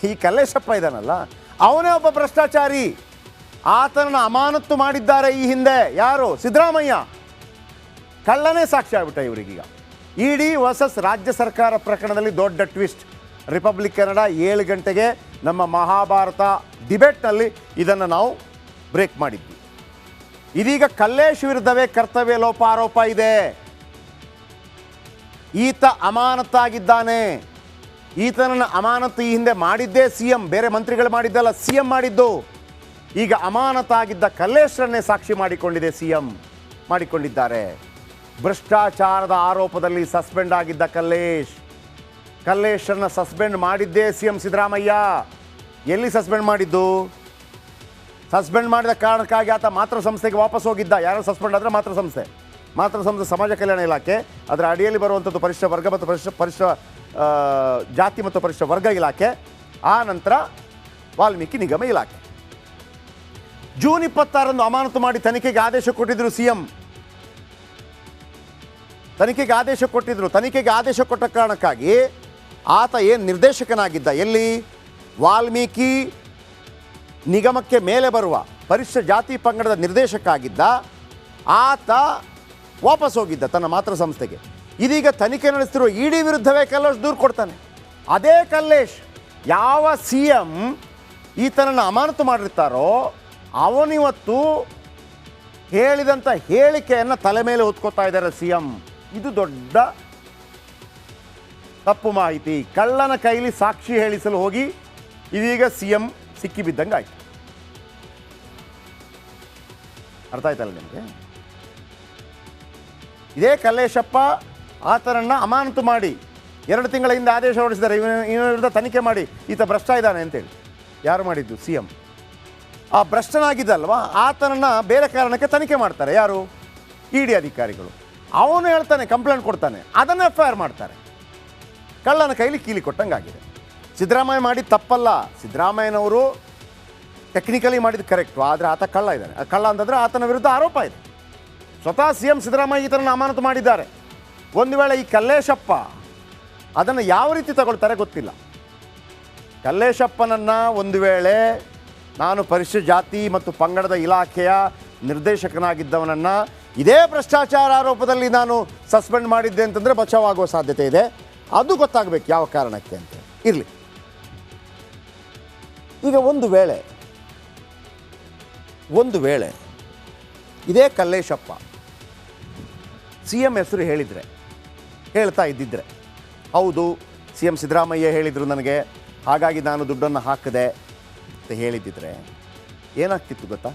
ಈ ಕಲ್ಲೇಶಪ್ಪ ಇದ್ದಾನಲ್ಲ, ಅವನೇ ಒಬ್ಬ ಭ್ರಷ್ಟಾಚಾರಿ. ಆತನನ್ನು ಅಮಾನತ್ತು ಮಾಡಿದ್ದಾರೆ ಈ ಹಿಂದೆ. ಯಾರು? ಸಿದ್ದರಾಮಯ್ಯ. ಕಳ್ಳನೇ ಸಾಕ್ಷಿ ಆಗ್ಬಿಟ್ಟ ಇವರಿಗೀಗ. ಇಡಿ ವರ್ಸಸ್ ರಾಜ್ಯ ಸರ್ಕಾರ ಪ್ರಕರಣದಲ್ಲಿ ದೊಡ್ಡ ಟ್ವಿಸ್ಟ್. ರಿಪಬ್ಲಿಕ್ ಕನ್ನಡ 7 ಗಂಟೆಗೆ ನಮ್ಮ ಮಹಾಭಾರತ ಡಿಬೇಟ್ನಲ್ಲಿ ಇದನ್ನು ನಾವು ಬ್ರೇಕ್ ಮಾಡಿದ್ವಿ. ಇದೀಗ ಕಲ್ಲೇಶ್ ವಿರುದ್ಧವೇ ಕರ್ತವ್ಯ ಲೋಪ ಆರೋಪ ಇದೆ. ಈತ ಅಮಾನತ್ತಾಗಿದ್ದಾನೆ. ಈತನನ್ನು ಅಮಾನತು ಈ ಹಿಂದೆ ಮಾಡಿದ್ದೇ ಸಿಎಂ, ಬೇರೆ ಮಂತ್ರಿಗಳು ಮಾಡಿದ್ದಲ್ಲ, ಸಿಎಂ ಮಾಡಿದ್ದು. ಈಗ ಅಮಾನತಾಗಿದ್ದ ಕಲ್ಲೇಶ್ರನ್ನೇ ಸಾಕ್ಷಿ ಮಾಡಿಕೊಂಡಿದೆ ಸಿಎಂ, ಮಾಡಿಕೊಂಡಿದ್ದಾರೆ. ಭ್ರಷ್ಟಾಚಾರದ ಆರೋಪದಲ್ಲಿ ಸಸ್ಪೆಂಡ್ ಆಗಿದ್ದ ಕಲ್ಲೇಶ್ರನ್ನ ಸಸ್ಪೆಂಡ್ ಮಾಡಿದ್ದೇ ಸಿಎಂ ಸಿದ್ದರಾಮಯ್ಯ. ಎಲ್ಲಿ ಸಸ್ಪೆಂಡ್ ಮಾಡಿದ್ದು? ಸಸ್ಪೆಂಡ್ ಮಾಡಿದ ಕಾರಣಕ್ಕಾಗಿ ಆತ ಮಾತೃ ಸಂಸ್ಥೆಗೆ ವಾಪಸ್ ಹೋಗಿದ್ದ. ಯಾರು ಸಸ್ಪೆಂಡ್ ಆದರೆ ಮಾತೃ ಸಂಸ್ಥೆ ಸಮಾಜ ಕಲ್ಯಾಣ ಇಲಾಖೆ, ಅದರ ಅಡಿಯಲ್ಲಿ ಬರುವಂಥದ್ದು ಪರಿಶಿಷ್ಟ ವರ್ಗ ಮತ್ತು ಪರಿಶಿಷ್ಟ ಜಾತಿ ಮತ್ತು ಪರಿಶಿಷ್ಟ ವರ್ಗ ಇಲಾಖೆ, ಆ ನಂತರ ವಾಲ್ಮೀಕಿ ನಿಗಮ ಇಲಾಖೆ. ಜೂನ್ 26ರಂದು ಅಮಾನತು ಮಾಡಿ ತನಿಖೆಗೆ ಆದೇಶ ಕೊಟ್ಟಿದ್ರು ಸಿಎಂ. ತನಿಖೆಗೆ ಆದೇಶ ಕೊಟ್ಟ ಕಾರಣಕ್ಕಾಗಿ ಆತ ಏನು ನಿರ್ದೇಶಕನಾಗಿದ್ದ, ಎಲ್ಲಿ? ವಾಲ್ಮೀಕಿ ನಿಗಮಕ್ಕೆ ಮೇಲೆ ಬರುವ ಪರಿಶಿಷ್ಟ ಜಾತಿ ಪಂಗಡದ ನಿರ್ದೇಶಕ ಆಗಿದ್ದ ಆತ ವಾಪಸ್ ಹೋಗಿದ್ದ ತನ್ನ ಮಾತೃ ಸಂಸ್ಥೆಗೆ. ಇದೀಗ ತನಿಖೆ ನಡೆಸ್ತಿರುವ ಇಡಿ ವಿರುದ್ಧವೇ ಕಲ್ಲೇಶ್ ದೂರು ಕೊಡ್ತಾನೆ. ಅದೇ ಕಲ್ಲೇಶ್ ಯಾವ ಸಿಎಂ ಈತನನ್ನು ಅಮಾನತು ಮಾಡಿರ್ತಾರೋ ಅವನಿವತ್ತು ಹೇಳಿದಂಥ ಹೇಳಿಕೆಯನ್ನು ತಲೆ ಮೇಲೆ ಹೊತ್ಕೋತಾ ಇದ್ದಾರೆ ಸಿಎಂ. ಇದು ದೊಡ್ಡ ತಪ್ಪು ಮಾಹಿತಿ. ಕಳ್ಳನ ಕೈಲಿ ಸಾಕ್ಷಿ ಹೇಳಿಸಲು ಹೋಗಿ ಇದೀಗ ಸಿಎಂ ಸಿಕ್ಕಿಬಿದ್ದಂಗೆ ಆಯ್ತು. ಅರ್ಥ ಆಯ್ತಲ್ಲ ನಿಮಗೆ? ಇದೇ ಕಲ್ಲೇಶಪ್ಪ ಆತನನ್ನು ಅಮಾನತು ಮಾಡಿ 2 ತಿಂಗಳ ಹಿಂದೆ ಆದೇಶ ಹೊರಡಿಸಿದ್ದಾರೆ, ಇವನ ವಿರುದ್ಧ ತನಿಖೆ ಮಾಡಿ, ಈತ ಭ್ರಷ್ಟ ಇದ್ದಾನೆ ಅಂತೇಳಿ. ಯಾರು ಮಾಡಿದ್ದು? ಸಿಎಂ. ಆ ಭ್ರಷ್ಟನಾಗಿದ್ದಲ್ವ ಆತನನ್ನು ಬೇರೆ ಕಾರಣಕ್ಕೆ ತನಿಖೆ ಮಾಡ್ತಾರೆ. ಯಾರು? ಇಡಿ ಅಧಿಕಾರಿಗಳು. ಅವನು ಹೇಳ್ತಾನೆ, ಕಂಪ್ಲೇಂಟ್ ಕೊಡ್ತಾನೆ, ಅದನ್ನು FIR ಮಾಡ್ತಾರೆ. ಕಳ್ಳನ ಕೈಲಿ ಕೀಲಿ ಕೊಟ್ಟಂಗಾಗಿದೆ. ಸಿದ್ದರಾಮಯ್ಯ ಮಾಡಿದ ತಪ್ಪಲ್ಲ. ಸಿದ್ದರಾಮಯ್ಯನವರು ಟೆಕ್ನಿಕಲಿ ಮಾಡಿದ್ದು ಕರೆಕ್ಟು, ಆದರೆ ಆತ ಕಳ್ಳ ಇದ್ದಾನೆ. ಕಳ್ಳ ಅಂತಂದರೆ ಆತನ ವಿರುದ್ಧ ಆರೋಪ ಇದೆ. ಸ್ವತಃ ಸಿಎಂ ಸಿದ್ದರಾಮಯ್ಯ ಈತನನ್ನು ಅಮಾನತು ಮಾಡಿದ್ದಾರೆ. ಒಂದು ವೇಳೆ ಈ ಕಲ್ಲೇಶಪ್ಪ ಅದನ್ನು ಯಾವ ರೀತಿ ತಗೊಳ್ತಾರೆ ಗೊತ್ತಿಲ್ಲ. ಕಲ್ಲೇಶಪ್ಪನನ್ನು ಒಂದು ವೇಳೆ ನಾನು ಪರಿಶಿಷ್ಟ ಜಾತಿ ಮತ್ತು ಪಂಗಡದ ಇಲಾಖೆಯ ನಿರ್ದೇಶಕನಾಗಿದ್ದವನನ್ನು ಇದೇ ಭ್ರಷ್ಟಾಚಾರ ಆರೋಪದಲ್ಲಿ ನಾನು ಸಸ್ಪೆಂಡ್ ಮಾಡಿದ್ದೆ ಅಂತಂದರೆ ಬಚಾವಾಗುವ ಸಾಧ್ಯತೆ ಇದೆ. ಅದು ಗೊತ್ತಾಗಬೇಕು ಯಾವ ಕಾರಣಕ್ಕೆ ಅಂತ. ಇರಲಿ, ಈಗ ಒಂದು ವೇಳೆ ಇದೇ ಕಲ್ಲೇಶಪ್ಪ ಸಿಎಂ ಹೆಸರು ಹೇಳ್ತಾ ಇದ್ದಿದ್ರೆ, ಹೌದು ಸಿಎಂ ಸಿದ್ದರಾಮಯ್ಯ ಹೇಳಿದರು ನನಗೆ, ಹಾಗಾಗಿ ನಾನು ದುಡ್ಡನ್ನು ಹಾಕಿದೆ ಅಂತ ಹೇಳಿದ್ದಿದ್ರೆ ಏನಾಗ್ತಿತ್ತು ಗೊತ್ತಾ?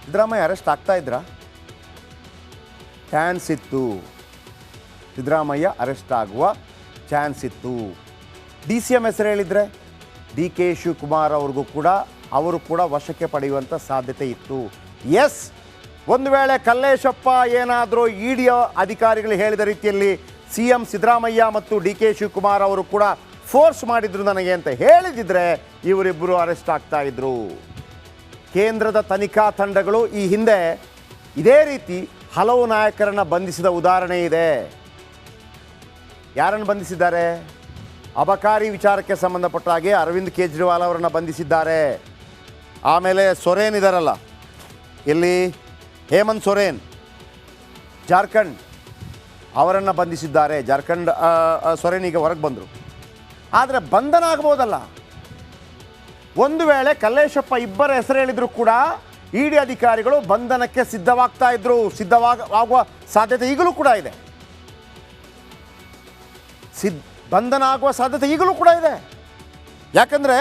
ಸಿದ್ದರಾಮಯ್ಯ ಅರೆಸ್ಟ್ ಆಗ್ತಾಯಿದ್ರಾ? ಚಾನ್ಸ್ ಇತ್ತು. ಸಿದ್ದರಾಮಯ್ಯ ಅರೆಸ್ಟ್ ಆಗುವ ಚಾನ್ಸ್ ಇತ್ತು. DCM ಹೆಸರು ಹೇಳಿದರೆ DK ಶಿವಕುಮಾರ್ ಅವರು ಕೂಡ ವಶಕ್ಕೆ ಪಡೆಯುವಂಥ ಸಾಧ್ಯತೆ ಇತ್ತು. ಎಸ್, ಒಂದು ವೇಳೆ ಕಲ್ಲೇಶಪ್ಪ ಏನಾದರೂ ಇಡಿ ಅಧಿಕಾರಿಗಳು ಹೇಳಿದ ರೀತಿಯಲ್ಲಿ ಸಿಎಂ ಸಿದ್ದರಾಮಯ್ಯ ಮತ್ತು DK ಶಿವಕುಮಾರ್ ಅವರು ಕೂಡ ಫೋರ್ಸ್ ಮಾಡಿದ್ರು ನನಗೆ ಅಂತ ಹೇಳಿದಿದ್ರೆ ಇವರಿಬ್ಬರು ಅರೆಸ್ಟ್ ಆಗ್ತಾ ಇದ್ರು. ಕೇಂದ್ರದ ತನಿಖಾ ತಂಡಗಳು ಈ ಹಿಂದೆ ಇದೇ ರೀತಿ ಹಲವು ನಾಯಕರನ್ನು ಬಂಧಿಸಿದ ಉದಾಹರಣೆ ಇದೆ. ಯಾರನ್ನು ಬಂಧಿಸಿದ್ದಾರೆ? ಅಬಕಾರಿ ವಿಚಾರಕ್ಕೆ ಸಂಬಂಧಪಟ್ಟ ಹಾಗೆ ಅರವಿಂದ್ ಕೇಜ್ರಿವಾಲ್ ಅವರನ್ನು ಬಂಧಿಸಿದ್ದಾರೆ. ಆಮೇಲೆ ಸೊರೇನ್ ಇದ್ದಾರಲ್ಲ, ಎಲ್ಲಿ? ಹೇಮಂತ್ ಸೊರೇನ್, ಜಾರ್ಖಂಡ್, ಅವರನ್ನು ಬಂಧಿಸಿದ್ದಾರೆ. ಜಾರ್ಖಂಡ್ ಸೊರೇನ್ ಈಗ ಹೊರಗೆ ಬಂದರು. ಆದರೆ ಬಂಧನ ಆಗ್ಬೋದಲ್ಲ. ಒಂದು ವೇಳೆ ಕಲ್ಲೇಶಪ್ಪ ಇಬ್ಬರ ಹೆಸರು ಹೇಳಿದ್ರು ಕೂಡ ಇಡಿ ಅಧಿಕಾರಿಗಳು ಬಂಧನಕ್ಕೆ ಸಿದ್ಧವಾಗುವ ಸಾಧ್ಯತೆ ಈಗಲೂ ಕೂಡ ಇದೆ. ಬಂಧನ ಆಗುವ ಸಾಧ್ಯತೆ ಈಗಲೂ ಕೂಡ ಇದೆ. ಯಾಕಂದರೆ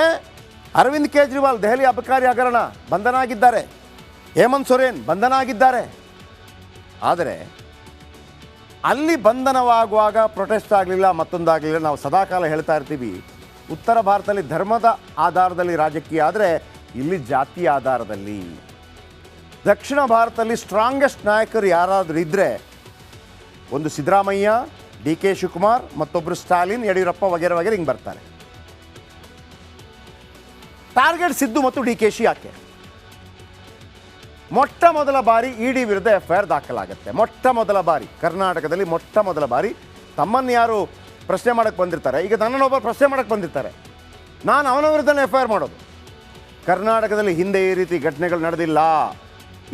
ಅರವಿಂದ್ ಕೇಜ್ರಿವಾಲ್ ದೆಹಲಿ ಅಬಕಾರಿ ಹಗರಣ ಬಂಧನ ಆಗಿದ್ದಾರೆ, ಹೇಮಂತ್ ಸೊರೇನ್ ಬಂಧನ ಆಗಿದ್ದಾರೆ. ಆದರೆ ಅಲ್ಲಿ ಬಂಧನವಾಗುವಾಗ ಪ್ರೊಟೆಸ್ಟ್ ಆಗಲಿಲ್ಲ, ಮತ್ತೊಂದಾಗಲಿಲ್ಲ. ನಾವು ಸದಾಕಾಲ ಹೇಳ್ತಾ ಇರ್ತೀವಿ, ಉತ್ತರ ಭಾರತದಲ್ಲಿ ಧರ್ಮದ ಆಧಾರದಲ್ಲಿ ರಾಜಕೀಯ ಆದರೆ ಇಲ್ಲಿ ಜಾತಿ ಆಧಾರದಲ್ಲಿ. ದಕ್ಷಿಣ ಭಾರತದಲ್ಲಿ ಸ್ಟ್ರಾಂಗೆಸ್ಟ್ ನಾಯಕರು ಯಾರಾದರೂ ಇದ್ದರೆ ಒಂದು ಸಿದ್ದರಾಮಯ್ಯ, DK ಶಿವಕುಮಾರ್, ಮತ್ತೊಬ್ಬರು ಸ್ಟಾಲಿನ್, ಯಡಿಯೂರಪ್ಪ ವಗೇರೆ ಹಿಂಗೆ ಬರ್ತಾರೆ. ಟಾರ್ಗೆಟ್ ಸಿದ್ದು ಮತ್ತು DKಶಿ ಯಾಕೆ? ಮೊಟ್ಟ ಮೊದಲ ಬಾರಿ ಇಡಿ ವಿರುದ್ಧ FIR ದಾಖಲಾಗುತ್ತೆ. ಕರ್ನಾಟಕದಲ್ಲಿ ಮೊಟ್ಟ ಮೊದಲ ಬಾರಿ ತಮ್ಮನ್ನು ಯಾರು ಪ್ರಶ್ನೆ ಮಾಡೋಕ್ಕೆ ಬಂದಿರ್ತಾರೆ, ಈಗ ನನ್ನನ್ನೊಬ್ಬರು ಪ್ರಶ್ನೆ ಮಾಡೋಕ್ಕೆ ಬಂದಿರ್ತಾರೆ, ನಾನು ಅವನ ವಿರುದ್ಧನೇ FIR ಮಾಡೋದು. ಕರ್ನಾಟಕದಲ್ಲಿ ಹಿಂದೆ ಈ ರೀತಿ ಘಟನೆಗಳು ನಡೆದಿಲ್ಲ.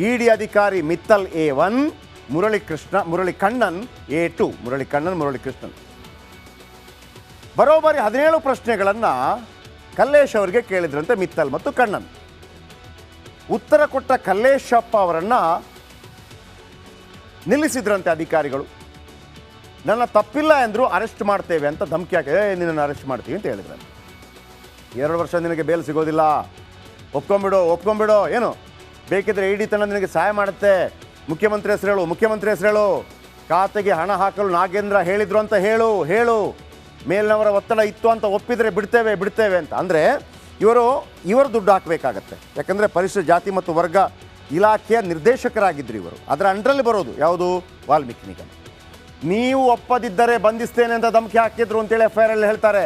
ಇಡಿ ಅಧಿಕಾರಿ ಮಿತ್ತಲ್ A1, ಮುರಳಿ ಕಣ್ಣನ್ A2, ಮುರಳಿಕೃಷ್ಣನ್ ಬರೋಬ್ಬರಿ 17 ಪ್ರಶ್ನೆಗಳನ್ನು ಕಲ್ಲೇಶ್ ಅವರಿಗೆ ಕೇಳಿದ್ರಂತೆ ಮಿತ್ತಲ್ ಮತ್ತು ಕಣ್ಣನ್. ಉತ್ತರ ಕೊಟ್ಟ ಕಲ್ಲೇಶಪ್ಪ ಅವರನ್ನು ನಿಲ್ಲಿಸಿದ್ರಂತೆ ಅಧಿಕಾರಿಗಳು. ನನ್ನ ತಪ್ಪಿಲ್ಲ ಎಂದರು, ಅರೆಸ್ಟ್ ಮಾಡ್ತೇವೆ ಅಂತ ಧಮಕಿ ಹಾಕಿ ನಿನ್ನನ್ನು ಅರೆಸ್ಟ್ ಮಾಡ್ತೀವಿ ಅಂತ ಹೇಳಿದ್ರಂತೆ. 2 ವರ್ಷ ನಿನಗೆ ಬೇಲ್ ಸಿಗೋದಿಲ್ಲ, ಒಪ್ಕೊಂಬಿಡು, ಏನು ಬೇಕಿದ್ರೆ ಇಡಿ ತಂಡ ನಿನಗೆ ಸಹಾಯ ಮಾಡುತ್ತೆ, ಮುಖ್ಯಮಂತ್ರಿ ಹೆಸರು ಹೇಳು, ಖಾತೆಗೆ ಹಣ ಹಾಕಲು ನಾಗೇಂದ್ರ ಹೇಳಿದ್ರು ಅಂತ ಹೇಳು, ಮೇಲಿನವರ ಒತ್ತಡ ಇತ್ತು ಅಂತ ಒಪ್ಪಿದರೆ ಬಿಡ್ತೇವೆ ಅಂತ. ಅಂದರೆ ಇವರು ದುಡ್ಡು ಹಾಕಬೇಕಾಗತ್ತೆ. ಯಾಕಂದರೆ ಪರಿಶಿಷ್ಟ ಜಾತಿ ಮತ್ತು ವರ್ಗ ಇಲಾಖೆಯ ನಿರ್ದೇಶಕರಾಗಿದ್ದರು ಇವರು. ಅದರ ಅಂಡರಲ್ಲಿ ಬರೋದು ಯಾವುದು? ವಾಲ್ಮೀಕಿ ನಿಗಮ. ನೀವು ಒಪ್ಪದಿದ್ದರೆ ಬಂಧಿಸ್ತೇನೆ ಅಂತ ಧಮಕಿ ಹಾಕಿದ್ರು ಅಂತೇಳಿ FIR ಅಲ್ಲಿ ಹೇಳ್ತಾರೆ.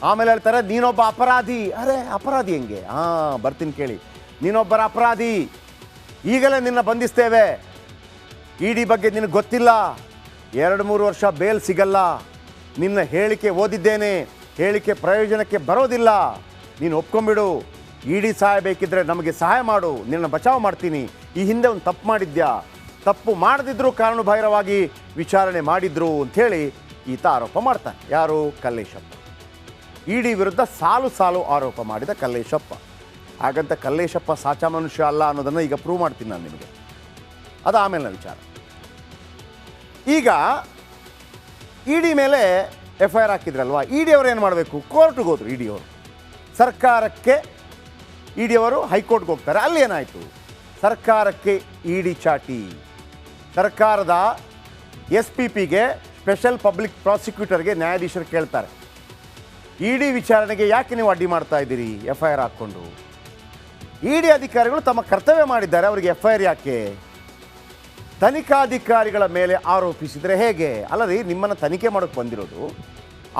ಆಮೇಲೆ ಹೇಳ್ತಾರೆ ನೀನೊಬ್ಬ ಅಪರಾಧಿ. ಅರೆ ಅಪರಾಧಿ ಹೆಂಗೆ? ಬರ್ತೀನಿ ಕೇಳಿ. ನೀನೊಬ್ಬರ ಅಪರಾಧಿ, ಈಗಲೇ ನಿನ್ನ ಬಂಧಿಸ್ತೇವೆ, ಇಡಿ ಬಗ್ಗೆ ನಿನಗೆ ಗೊತ್ತಿಲ್ಲ, 2-3 ವರ್ಷ ಬೇಲ್ ಸಿಗಲ್ಲ, ನಿನ್ನ ಹೇಳಿಕೆ ಓದಿದ್ದೇನೆ, ಹೇಳಿಕೆ ಪ್ರಯೋಜನಕ್ಕೆ ಬರೋದಿಲ್ಲ, ನೀನು ಒಪ್ಕೊಂಬಿಡು, ಇಡಿ ಸಹಾಯ ಬೇಕಿದ್ರೆ ನಮಗೆ ಸಹಾಯ ಮಾಡು, ನಿನ್ನ ಬಚಾವ್ ಮಾಡ್ತೀನಿ, ಈ ಹಿಂದೆ ಒಂದು ತಪ್ಪು ಮಾಡಿದ್ಯಾ, ತಪ್ಪು ಮಾಡದಿದ್ದರೂ ಕಾನೂನುಬಾಹಿರವಾಗಿ ವಿಚಾರಣೆ ಮಾಡಿದ್ರು ಅಂಥೇಳಿ ಈತ ಆರೋಪ ಮಾಡ್ತಾನೆ. ಯಾರು? ಕಲ್ಲೇಶಪ್ಪ. ಇಡಿ ವಿರುದ್ಧ ಸಾಲು ಆರೋಪ ಮಾಡಿದ ಕಲ್ಲೇಶಪ್ಪ. ಹಾಗಂತ ಕಲ್ಲೇಶಪ್ಪ ಸಾಚಾ ಮನುಷ್ಯ ಅಲ್ಲ ಅನ್ನೋದನ್ನು ಈಗ ಪ್ರೂವ್ ಮಾಡ್ತೀನಿ ನಾನು ನಿಮಗೆ. ಅದು ಆಮೇಲಿನ ವಿಚಾರ. ಈಗ ಇಡಿ ಮೇಲೆ FIR ಹಾಕಿದ್ರಲ್ವಾ, ಇಡಿ ಅವರು ಏನು ಮಾಡಬೇಕು? ಕೋರ್ಟ್ಗೆ ಹೋದರು. ಇಡಿ ಅವರು ಸರ್ಕಾರಕ್ಕೆ, ಇಡಿ ಅವರು ಹೈಕೋರ್ಟ್ಗೆ ಹೋಗ್ತಾರೆ. ಅಲ್ಲಿ ಏನಾಯಿತು? ಸರ್ಕಾರಕ್ಕೆ ಇಡಿ ಚಾಟಿ. ಸರ್ಕಾರದ SPPಗೆ, ಸ್ಪೆಷಲ್ ಪಬ್ಲಿಕ್ ಪ್ರಾಸಿಕ್ಯೂಟರ್ಗೆ ನ್ಯಾಯಾಧೀಶರು ಕೇಳ್ತಾರೆ, ಇಡಿ ವಿಚಾರಣೆಗೆ ಯಾಕೆ ನೀವು ಅಡ್ಡಿ ಮಾಡ್ತಾ ಇದ್ದೀರಿ FIR ಹಾಕ್ಕೊಂಡು? ಇಡಿ ಅಧಿಕಾರಿಗಳು ತಮ್ಮ ಕರ್ತವ್ಯ ಮಾಡಿದ್ದಾರೆ, ಅವರಿಗೆ FIR ಯಾಕೆ? ತನಿಖಾಧಿಕಾರಿಗಳ ಮೇಲೆ ಆರೋಪಿಸಿದರೆ ಹೇಗೆ? ಅಲ್ಲರಿ, ನಿಮ್ಮನ್ನು ತನಿಖೆ ಮಾಡೋಕ್ಕೆ ಬಂದಿರೋದು,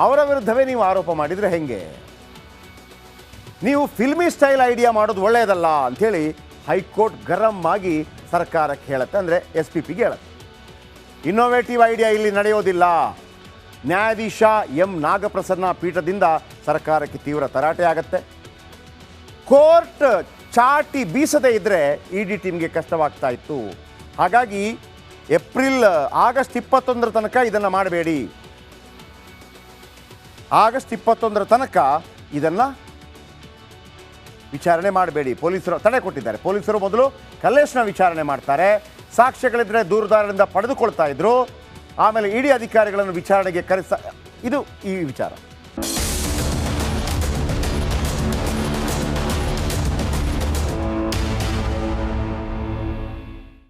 ಅವರ ವಿರುದ್ಧವೇ ನೀವು ಆರೋಪ ಮಾಡಿದರೆ ಹೆಂಗೆ? ನೀವು ಫಿಲ್ಮಿ ಸ್ಟೈಲ್ ಐಡಿಯಾ ಮಾಡೋದು ಒಳ್ಳೆಯದಲ್ಲ ಅಂಥೇಳಿ ಹೈಕೋರ್ಟ್ ಗರಂ ಆಗಿ ಸರ್ಕಾರಕ್ಕೆ ಹೇಳುತ್ತೆ, ಅಂದರೆ SPPಗೆ ಹೇಳುತ್ತೆ. ಇನ್ನೋವೇಟಿವ್ ಐಡಿಯಾ ಇಲ್ಲಿ ನಡೆಯೋದಿಲ್ಲ. ನ್ಯಾಯಾಧೀಶ M ನಾಗಪ್ರಸನ್ನ ಪೀಠದಿಂದ ಸರ್ಕಾರಕ್ಕೆ ತೀವ್ರ ತರಾಟೆ ಆಗತ್ತೆ. ಕೋರ್ಟ್ ಚಾಟಿ ಬೀಸದೇ ಇದ್ದರೆ ಇಡಿ ಟೀಮ್ಗೆ ಕಷ್ಟವಾಗ್ತಾ ಇತ್ತು. ಹಾಗಾಗಿ ಆಗಸ್ಟ್ 21 ತನಕ ಇದನ್ನು ಮಾಡಬೇಡಿ, ಆಗಸ್ಟ್ 21 ತನಕ ಇದನ್ನು ವಿಚಾರಣೆ ಮಾಡಬೇಡಿ. ಪೊಲೀಸರು ತಡೆ ಕೊಟ್ಟಿದ್ದಾರೆ. ಪೊಲೀಸರು ಮೊದಲು ಕಲ್ಲೇಶ್ನ ವಿಚಾರಣೆ ಮಾಡ್ತಾರೆ, ಸಾಕ್ಷ್ಯಗಳಿದ್ದರೆ ದೂರುದಾರರಿಂದ ಪಡೆದುಕೊಳ್ತಾ ಇದ್ರು, ಆಮೇಲೆ ಇಡಿ ಅಧಿಕಾರಿಗಳನ್ನು ವಿಚಾರಣೆಗೆ ಇದು ಈ ವಿಚಾರ.